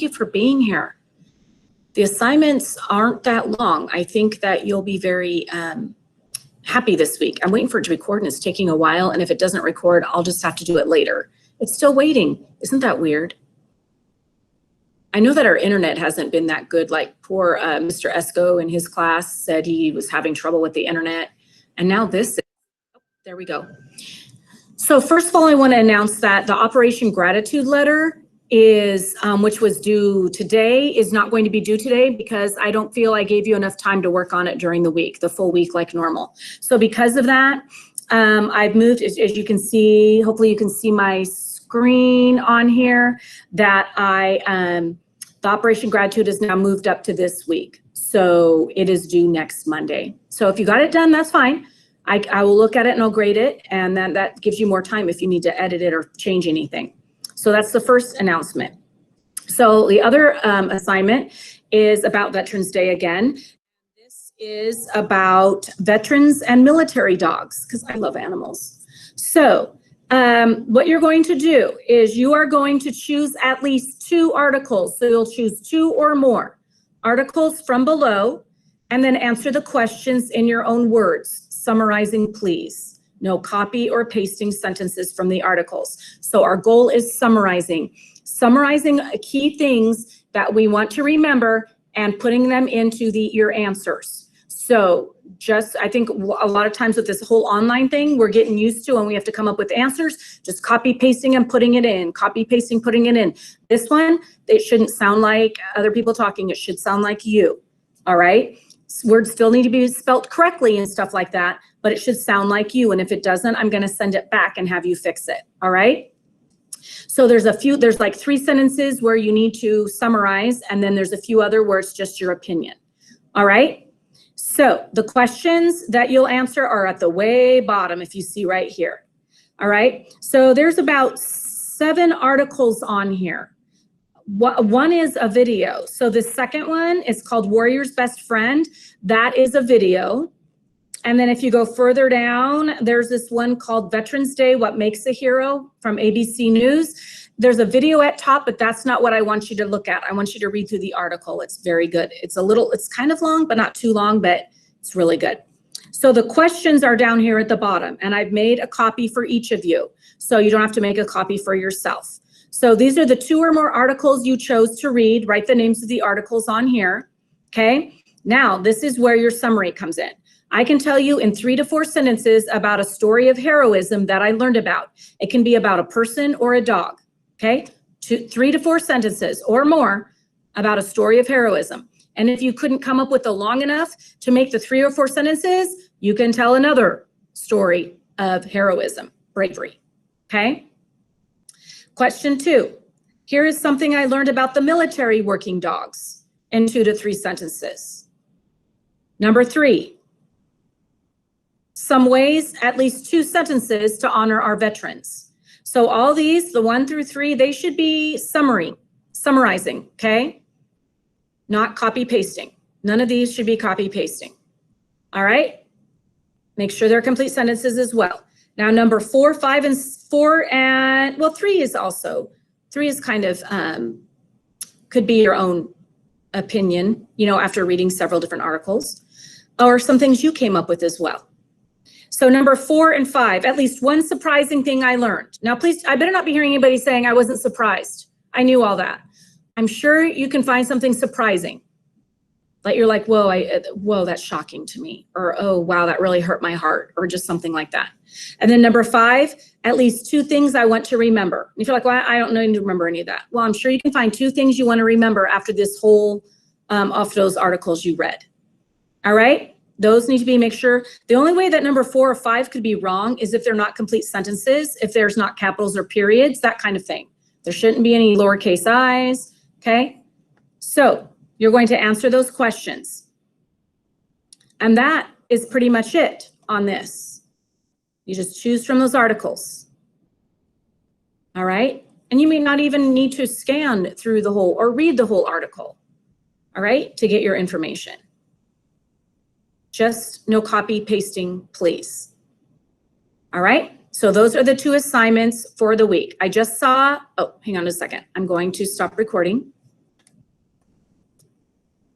you for being here. The assignments aren't that long. I think that you'll be very happy this week. I'm waiting for it to record and it's taking a while. And if it doesn't record, I'll just have to do it later. It's still waiting. Isn't that weird? I know that our internet hasn't been that good. Like poor Mr. Esco in his class said he was having trouble with the internet. And now this, there we go. So first of all, I want to announce that the Operation Gratitude Letter is, which was due today, is not going to be due today because I don't feel I gave you enough time to work on it during the week, the full week like normal. So because of that, I've moved, as you can see, hopefully you can see my screen on here, that the Operation Gratitude is now moved up to this week. So it is due next Monday. So if you got it done, that's fine. I will look at it and I'll grade it. And then that gives you more time if you need to edit it or change anything. So that's the first announcement. So the other assignment is about Veterans Day again. This is about veterans and military dogs, because I love animals. So what you're going to do is you are going to choose at least 2 articles. So you'll choose 2 or more articles from below and then answer the questions in your own words, summarizing please. No copy or pasting sentences from the articles. So our goal is summarizing key things that we want to remember and putting them into your answers. So I think a lot of times with this whole online thing, we're getting used to, and we have to come up with answers, just copy pasting and putting it in, copy pasting, putting it in. This one, it shouldn't sound like other people talking. It should sound like you, all right? Words still need to be spelt correctly and stuff like that, but it should sound like you. And if it doesn't, I'm going to send it back and have you fix it. All right. So there's like 3 sentences where you need to summarize. And then there's a few other words, just your opinion. All right. So the questions that you'll answer are at the way bottom, if you see right here. All right. So there's about 7 articles on here. One is a video. So the second one is called Warrior's Best Friend. That is a video. And then if you go further down, there's this one called Veterans Day, What Makes a Hero from ABC News. There's a video at top, but that's not what I want you to look at. I want you to read through the article. It's very good. It's kind of long, but not too long, but it's really good. So the questions are down here at the bottom, and I've made a copy for each of you. So you don't have to make a copy for yourself. So these are the 2 or more articles you chose to read. Write the names of the articles on here, okay? Now, this is where your summary comes in. I can tell you in 3 to 4 sentences about a story of heroism that I learned about. It can be about a person or a dog, okay? 3 to 4 sentences or more about a story of heroism. And if you couldn't come up with a long enough to make the 3 or 4 sentences, you can tell another story of heroism, bravery, okay? Question 2, here is something I learned about the military working dogs in 2 to 3 sentences. Number 3, some ways, at least 2 sentences to honor our veterans. So all these, the 1 through 3, they should be summarizing, okay? Not copy pasting. None of these should be copy pasting. All right? Make sure they're complete sentences as well. Now, number 4, 5, and 4, and well, 3 is also, 3 is kind of, could be your own opinion, you know, after reading several different articles, or some things you came up with as well. So number 4 and 5, at least 1 surprising thing I learned. Now, please, I better not be hearing anybody saying I wasn't surprised. I knew all that. I'm sure you can find something surprising. Like you're like, whoa, that's shocking to me. Or, oh, wow, that really hurt my heart, or just something like that. And then number 5, at least 2 things I want to remember. If you're like, well, I don't need to remember any of that. Well, I'm sure you can find 2 things you want to remember after this whole, off those articles you read. All right? Those need to be, make sure. The only way that number 4 or 5 could be wrong is if they're not complete sentences, if there's not capitals or periods, that kind of thing. There shouldn't be any lowercase i's, okay? So you're going to answer those questions. And that is pretty much it on this. You just choose from those articles. All right? And you may not even need to scan through the whole or read the whole article, all right, to get your information. Just no copy pasting, please. All right? So those are the 2 assignments for the week. I just saw, oh, hang on a second. I'm going to stop recording.